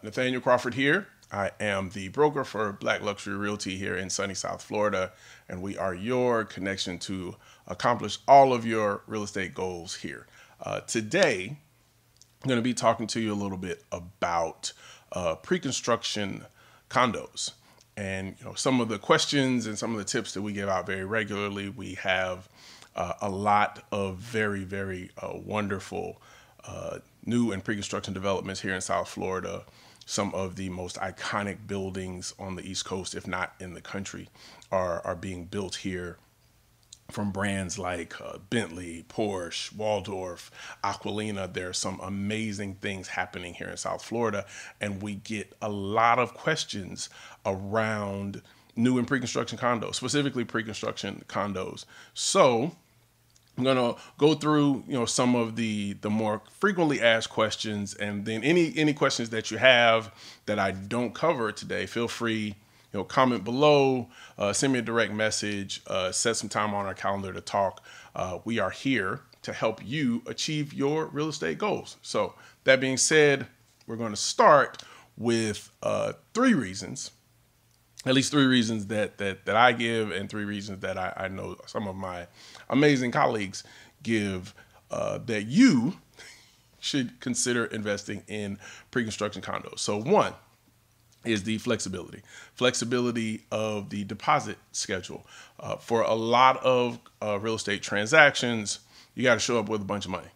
Nathaniel Crawford here. I am the broker for Black Luxury Realty here in sunny South Florida, and we are your connection to accomplish all of your real estate goals here. Today, I'm going to be talking to you a little bit about pre-construction condos. And some of the questions and some of the tips that we give out very regularly. We have a lot of very wonderful new and pre-construction developments here in South Florida. Some of the most iconic buildings on the East Coast, if not in the country, are being built here from brands like Bentley, Porsche, Waldorf, Aquilina. There are some amazing things happening here in South Florida, and we get a lot of questions around new and pre-construction condos, specifically pre-construction condos. So I'm going to go through, some of the more frequently asked questions, and then any questions that you have that I don't cover today, feel free, comment below, send me a direct message, set some time on our calendar to talk. We are here to help you achieve your real estate goals. So that being said, we're going to start with three reasons. At least three reasons that I give, and three reasons that I know some of my amazing colleagues give that you should consider investing in pre-construction condos. So one is the flexibility of the deposit schedule. For a lot of real estate transactions, you got to show up with a bunch of money.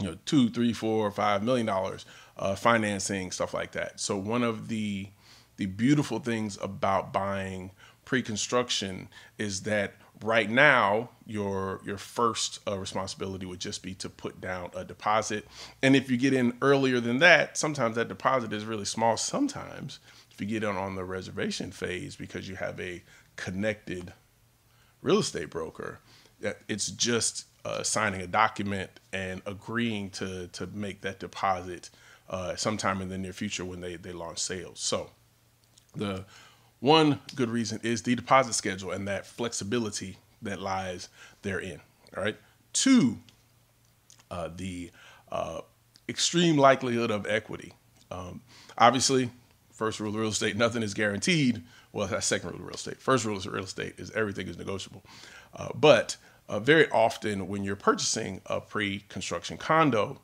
$2, $3, $4, $5 million financing, stuff like that. So one of the beautiful things about buying pre-construction is that right now your first responsibility would just be to put down a deposit. And if you get in earlier than that, sometimes that deposit is really small. Sometimes if you get in on the reservation phase because you have a connected real estate broker, it's just signing a document and agreeing to make that deposit sometime in the near future when they launch sales. So the one good reason is the deposit schedule and that flexibility that lies therein. All right. Two, the extreme likelihood of equity. Obviously, first rule of real estate, nothing is guaranteed. Well, that's second rule of real estate. First rule of real estate is everything is negotiable. But very often when you're purchasing a pre-construction condo,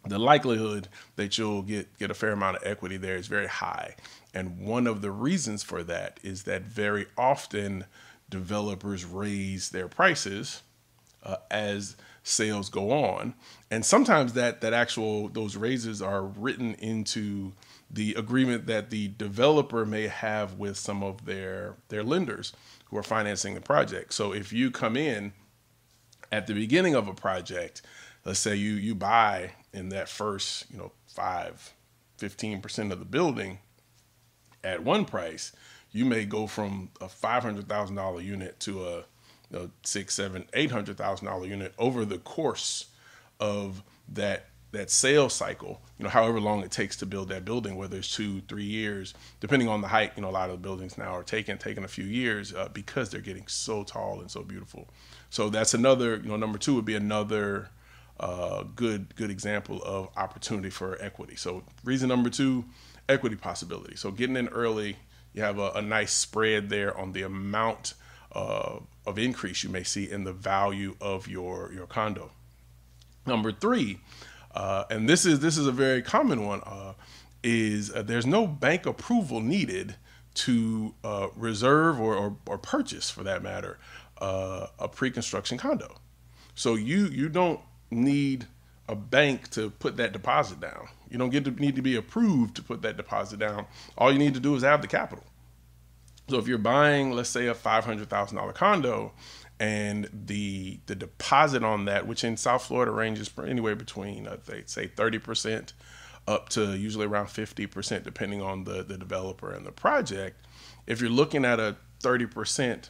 the likelihood that you'll get a fair amount of equity there is very high. And one of the reasons for that is that very often developers raise their prices as sales go on. And sometimes those raises are written into the agreement that the developer may have with some of their lenders who are financing the project. So if you come in at the beginning of a project, let's say you buy in that first, 15% of the building at one price, you may go from a $500,000 unit to a $600,000, $700,000, $800,000 unit over the course of that sales cycle, however long it takes to build that building, whether it's 2-3 years, depending on the height. A lot of the buildings now are taking a few years because they're getting so tall and so beautiful. So that's another, number two would be another good example of opportunity for equity. So reason number two, equity possibility. So getting in early, you have a nice spread there on the amount of increase you may see in the value of your condo. Number three, and this is a very common one, is there's no bank approval needed to reserve or purchase, for that matter, a pre-construction condo. So you don't need a bank to put that deposit down. You don't need to be approved to put that deposit down. All you need to do is have the capital. So if you're buying, let's say, a $500,000 condo, and the deposit on that, which in South Florida ranges anywhere between, they'd say 30% up to usually around 50%, depending on the developer and the project. If you're looking at a 30%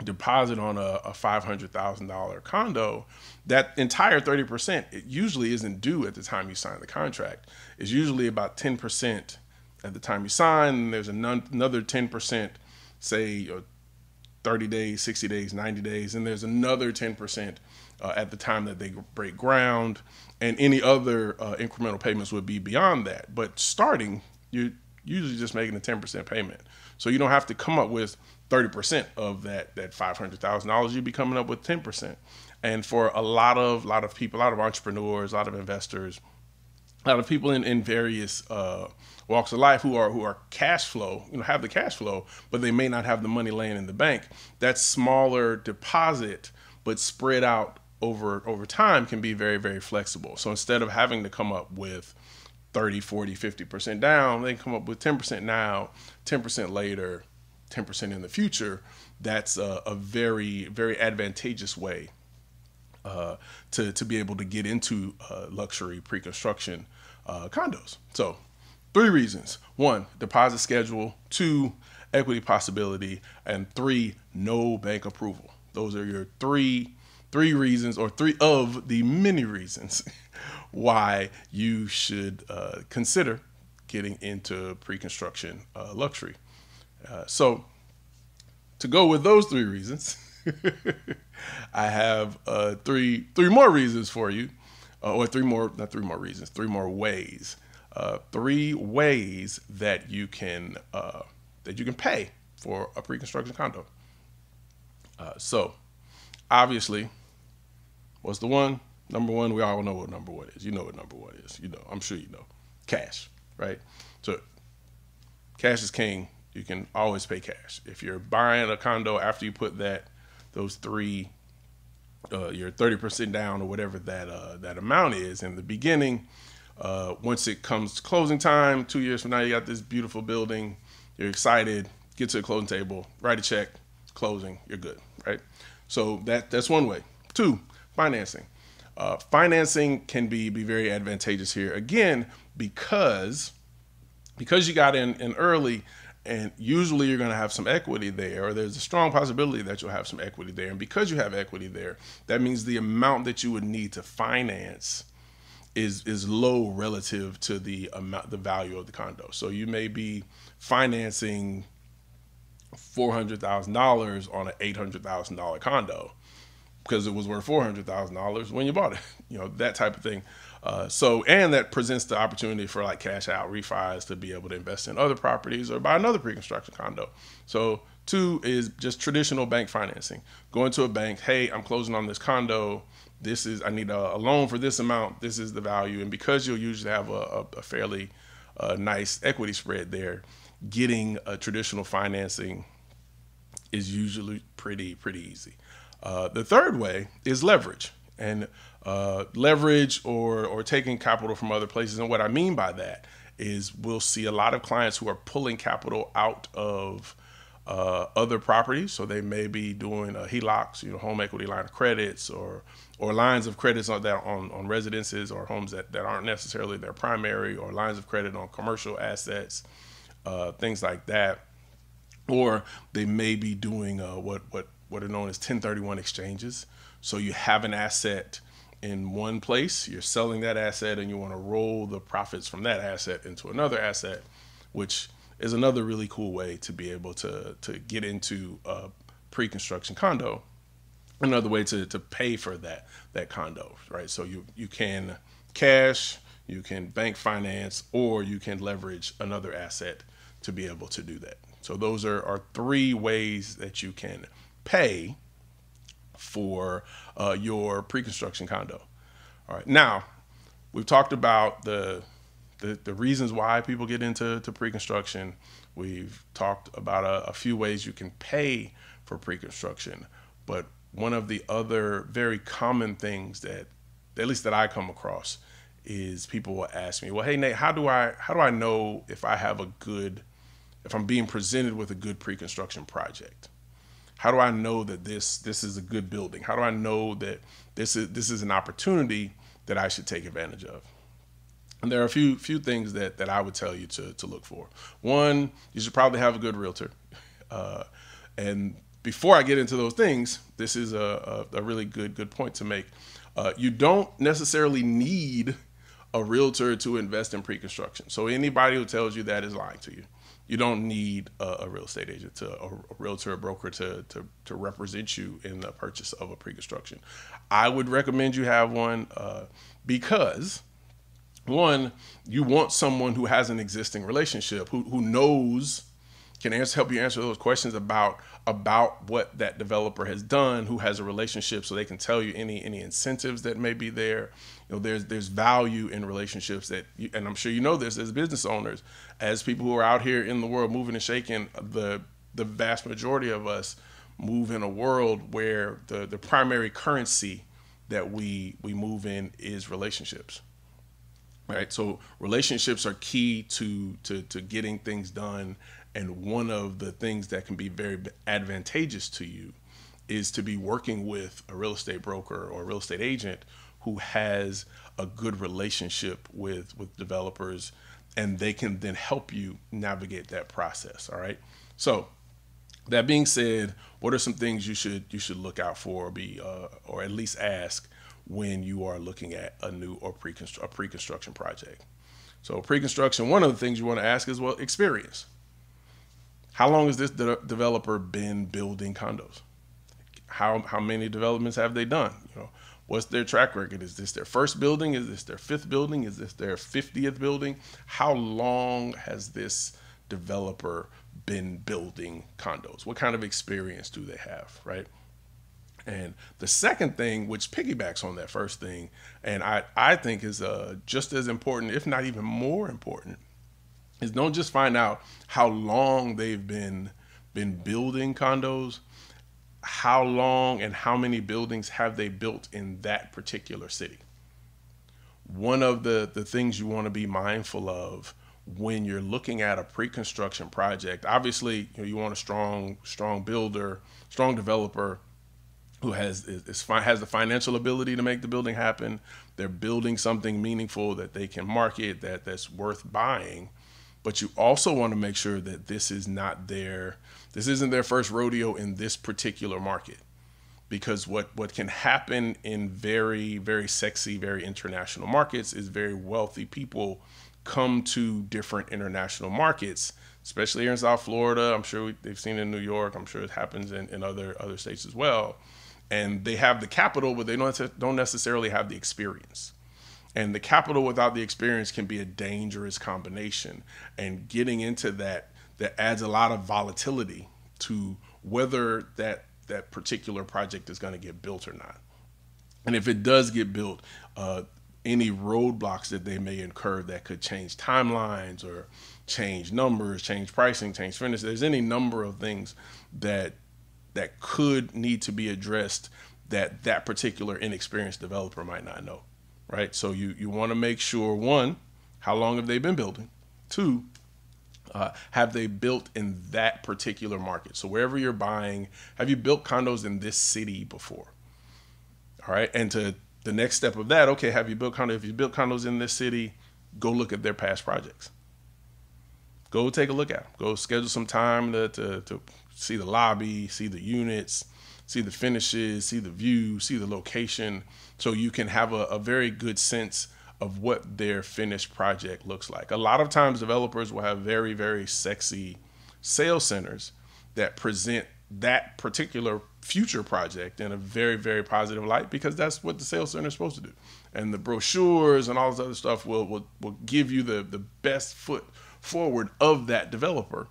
deposit on a $500,000 condo, that entire 30%, it usually isn't due at the time you sign the contract. It's usually about 10% at the time you sign, and there's another 10%, say 30 days, 60 days, 90 days, and there's another 10% at the time that they break ground, and any other incremental payments would be beyond that. But starting, you're usually just making a 10% payment. So you don't have to come up with 30% of that $500,000. You'd be coming up with 10%. And for a lot of people, a lot of entrepreneurs, a lot of investors, a lot of people in various walks of life who are cash flow, have the cash flow, but they may not have the money laying in the bank. That smaller deposit, but spread out over time, can be very, very flexible. So instead of having to come up with 30, 40, 50% down, they come up with 10% now, 10% later, 10% in the future. That's a very, very advantageous way to be able to get into luxury pre-construction condos. So 3 reasons: 1, deposit schedule; 2, equity possibility; and 3, no bank approval. Those are your three reasons, or 3 of the many reasons why you should consider getting into pre-construction luxury. So to go with those 3 reasons, I have 3 more reasons for you, or 3 more ways. 3 ways that you can pay for a pre-construction condo. So obviously, what's the one? Number 1, we all know what number 1 is. You know what number 1 is. I'm sure you know. Cash, right? So cash is king. You can always pay cash. If you're buying a condo after you put those 3, your 30% down, or whatever that amount is in the beginning, once it comes to closing time, 2 years from now, you got this beautiful building. You're excited. Get to the closing table, write a check, closing. You're good, right? So that's one way. 2, financing. Financing can be very advantageous here, again, because you got in early, and usually you're going to have some equity there, or there's a strong possibility that you'll have some equity there. And because you have equity there, that means the amount that you would need to finance is low relative to the value of the condo. So you may be financing $400,000 on an $800,000 condo because it was worth $400,000 when you bought it, that type of thing. And that presents the opportunity for like cash out refis to be able to invest in other properties or buy another pre-construction condo. So 2 is just traditional bank financing. Going to a bank, hey, I'm closing on this condo. I need a loan for this amount. This is the value. And because you'll usually have a fairly nice equity spread there, getting a traditional financing is usually pretty easy. The third way is leverage, and leverage or taking capital from other places. And what I mean by that is we'll see a lot of clients who are pulling capital out of other properties. So they may be doing HELOCs, home equity line of credits, or lines of credits on residences or homes that aren't necessarily their primary, or lines of credit on commercial assets, things like that. Or they may be doing what are known as 1031 exchanges. So you have an asset in one place, you're selling that asset, and you want to roll the profits from that asset into another asset, which is another really cool way to be able to get into a pre-construction condo. Another way to pay for that condo, right? So you can cash, you can bank finance, or you can leverage another asset to be able to do that. So those are 3 ways that you can pay for your pre-construction condo. All right, now we've talked about the reasons why people get into pre-construction. We've talked about a few ways you can pay for pre-construction, but one of the other very common things that at least that I come across is people will ask me, well, hey Nate, how do I know if I'm being presented with a good pre-construction project? How do I know that this is a good building? How do I know that this is an opportunity that I should take advantage of? And there are a few things that I would tell you to look for. 1, you should probably have a good realtor. And before I get into those things, this is a really good point to make. You don't necessarily need a realtor to invest in pre-construction. So anybody who tells you that is lying to you. You don't need a real estate agent, a realtor, a broker to represent you in the purchase of a pre-construction. I would recommend you have one because one, you want someone who has an existing relationship, who knows, can help you answer those questions about what that developer has done, who has a relationship, so they can tell you any incentives that may be there. There's value in relationships and I'm sure you know this as business owners, as people who are out here in the world moving and shaking. The vast majority of us move in a world where the primary currency that we move in is relationships. Right. So relationships are key to getting things done. And one of the things that can be very advantageous to you is to be working with a real estate broker or a real estate agent who has a good relationship with developers, and they can then help you navigate that process. All right. So that being said, what are some things you should look out for, or at least ask when you are looking at a new or pre-construction project? So pre-construction, one of the things you want to ask is, well, experience. How long has this developer been building condos? How many developments have they done? What's their track record? Is this their first building? Is this their fifth building? Is this their 50th building? How long has this developer been building condos? What kind of experience do they have, right? And the second thing, which piggybacks on that first thing, and I think is just as important, if not even more important, is don't just find out how long they've been building condos. How long and how many buildings have they built in that particular city? One of the things you want to be mindful of when you're looking at a pre-construction project, obviously, you want a strong builder, strong developer who has the financial ability to make the building happen. They're building something meaningful that they can market, that's worth buying. But you also want to make sure that this isn't their first rodeo in this particular market. Because what can happen in very, very sexy, very international markets is very wealthy people come to different international markets, especially here in South Florida. I'm sure they've seen it in New York. I'm sure it happens in other states as well. And they have the capital, but they don't necessarily have the experience. And the capital without the experience can be a dangerous combination. And getting into that adds a lot of volatility to whether that particular project is going to get built or not. And if it does get built, any roadblocks that they may incur that could change timelines or change numbers, change pricing, change finish. There's any number of things that could need to be addressed that particular inexperienced developer might not know. Right. So you want to make sure, one, how long have they been building? Two, have they built in that particular market? So wherever you're buying, have you built condos in this city before? All right. And to the next step of that, okay, have you built condos? If you built condos in this city, go look at their past projects. Go take a look at them. Go schedule some time to see the lobby, see the units, see the finishes, see the view, see the location, so you can have a very good sense of what their finished project looks like. A lot of times developers will have very, very sexy sales centers that present that particular future project in a very, very positive light, because that's what the sales center is supposed to do. And the brochures and all this other stuff will give you the best foot forward of that developer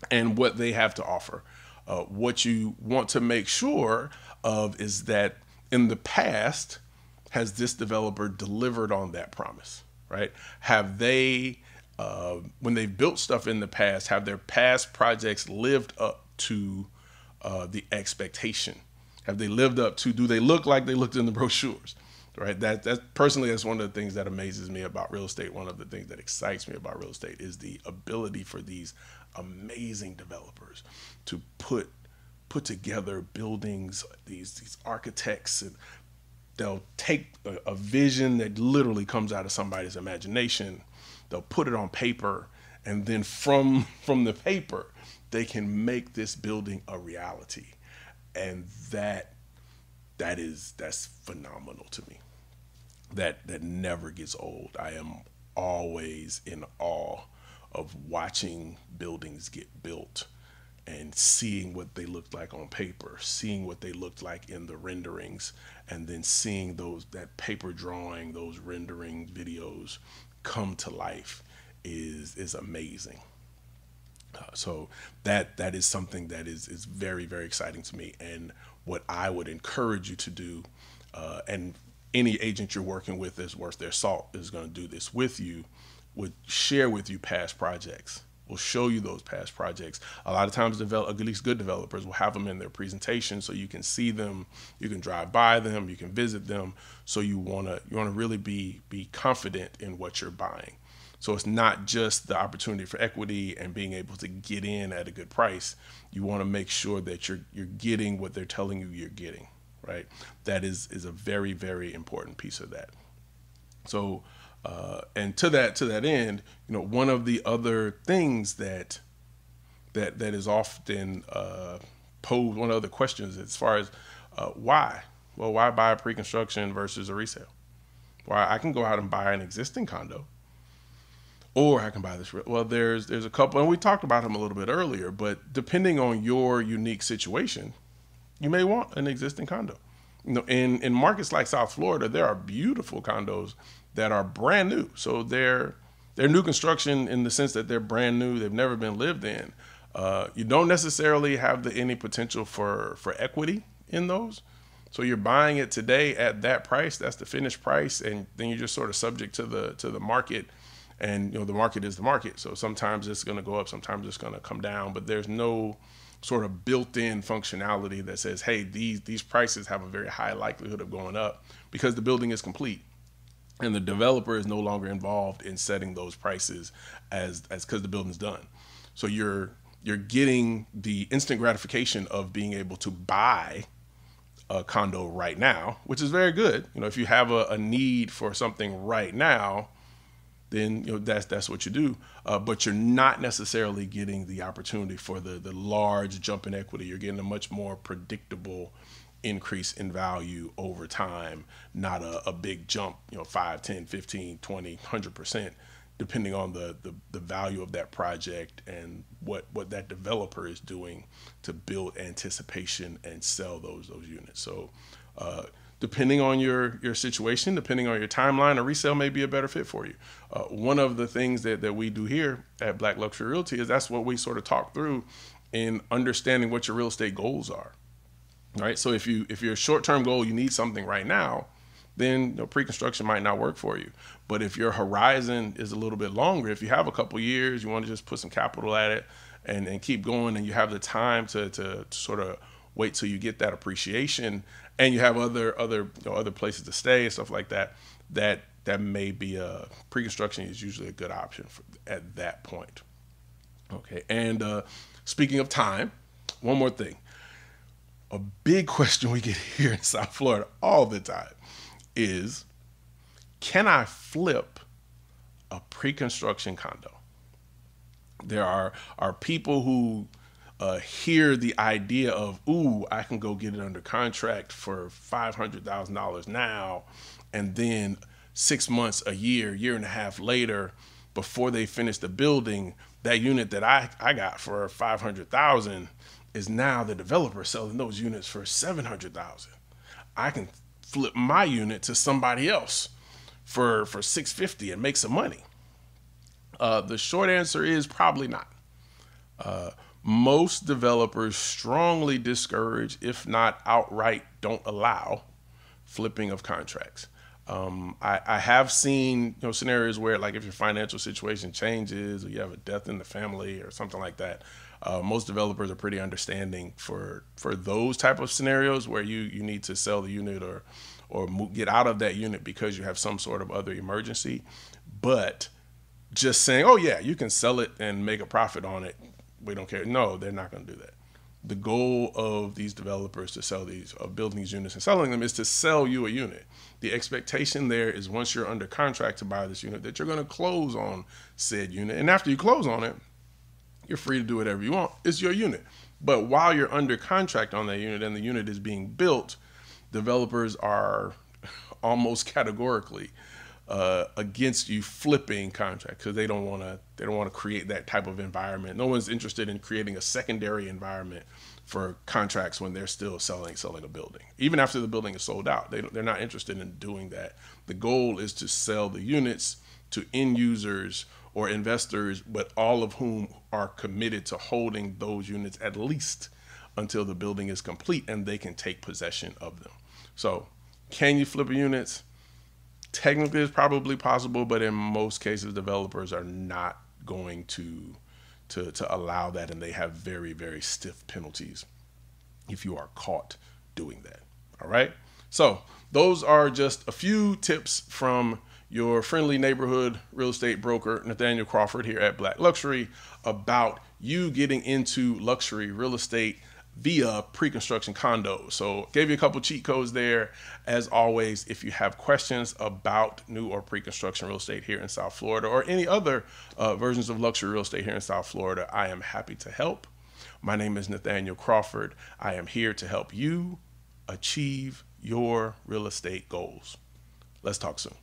and what they have to offer. What you want to make sure of is that in the past, has this developer delivered on that promise, right? Have they, when they've built stuff in the past, have their past projects lived up to the expectation? Have they lived up to, do they look like they looked in the brochures, right? That's personally, that's one of the things that amazes me about real estate. One of the things that excites me about real estate is the ability for these amazing developers to put together buildings, these architects, and they'll take a vision that literally comes out of somebody's imagination. They'll put it on paper, and then from the paper, they can make this building a reality. And that's phenomenal to me. That never gets old. I am always in awe of watching buildings get built and seeing what they looked like on paper, seeing what they looked like in the renderings, and then seeing that paper drawing, those rendering videos come to life is amazing. So that is something that is very, very exciting to me, and what I would encourage you to do, and any agent you're working with is worth their salt is going to do this with you, would share with you past projects. Will show you those past projects. A lot of times, at least good developers will have them in their presentation, so you can see them, you can drive by them, you can visit them. So you wanna really be confident in what you're buying. So it's not just the opportunity for equity and being able to get in at a good price. You want to make sure that you're getting what they're telling you you're getting, right? That is a very, very important piece of that. So, and to that end, one of the other things that is often posed, one of the questions as far as why? Well, why buy a pre-construction versus a resale? Why I can go out and buy an existing condo, or I can buy this. Well, there's a couple, and we talked about them a little bit earlier, but depending on your unique situation, you may want an existing condo. In markets like South Florida, there are beautiful condos that are brand new. So they're new construction in the sense that they're brand new. They've never been lived in. You don't necessarily have any potential for equity in those. So you're buying it today at that price. That's the finished price, and then you're just sort of subject to the market. And the market is the market. So sometimes it's going to go up, sometimes it's going to come down. But there's no sort of built-in functionality that says, hey, these prices have a very high likelihood of going up because the building is complete. And the developer is no longer involved in setting those prices as because the building's done. So you're getting the instant gratification of being able to buy a condo right now, which is very good. If you have a need for something right now, then that's what you do. But you're not necessarily getting the opportunity for the large jump in equity. You're getting a much more predictable increase in value over time, not a big jump, 5, 10, 15, 20, 100%, depending on the value of that project and what that developer is doing to build anticipation and sell those units. So depending on your situation, depending on your timeline, a resale may be a better fit for you. One of the things that we do here at Black Luxury Realty is that's what we sort of talk through in understanding what your real estate goals are. Right. So if your short-term goal, you need something right now, then pre-construction might not work for you. But if your horizon is a little bit longer, if you have a couple years, you want to just put some capital at it and keep going, and you have the time to sort of wait till you get that appreciation, and you have other places to stay and stuff like that, that may be pre-construction is usually a good option at that point. Okay. And speaking of time, one more thing. A big question we get here in South Florida all the time is, can I flip a pre-construction condo? There are people who hear the idea of, ooh, I can go get it under contract for $500,000 now, and then 6 months, a year and a half later, before they finish the building, that unit that I got for $500,000 is now the developer selling those units for $700,000. I can flip my unit to somebody else for $650 and make some money. The short answer is probably not. Most developers strongly discourage, if not outright don't allow, flipping of contracts. I have seen scenarios where, like, if your financial situation changes or you have a death in the family or something like that, most developers are pretty understanding for those type of scenarios where you need to sell the unit or get out of that unit because you have some sort of other emergency. But just saying, oh yeah, you can sell it and make a profit on it, we don't care. No, they're not going to do that. The goal of these developers of building these units and selling them is to sell you a unit. The expectation there is once you're under contract to buy this unit that you're going to close on said unit. And after you close on it, you're free to do whatever you want. It's your unit. But while you're under contract on that unit and the unit is being built, developers are almost categorically against you flipping contract because they don't want to create that type of environment. No one's interested in creating a secondary environment for contracts when they're still selling a building. Even after the building is sold out, they're not interested in doing that. The goal is to sell the units to end users or investors, but all of whom are committed to holding those units at least until the building is complete and they can take possession of them. So can you flip units? Technically, it's probably possible, but in most cases, developers are not going to allow that, and they have very, very stiff penalties if you are caught doing that. All right. So those are just a few tips from your friendly neighborhood real estate broker, Nathaniel Crawford, here at Black Luxury, about you getting into luxury real estate via pre-construction condos. So gave you a couple cheat codes there. As always, if you have questions about new or pre-construction real estate here in South Florida or any other versions of luxury real estate here in South Florida, I am happy to help. My name is Nathaniel Crawford. I am here to help you achieve your real estate goals. Let's talk soon.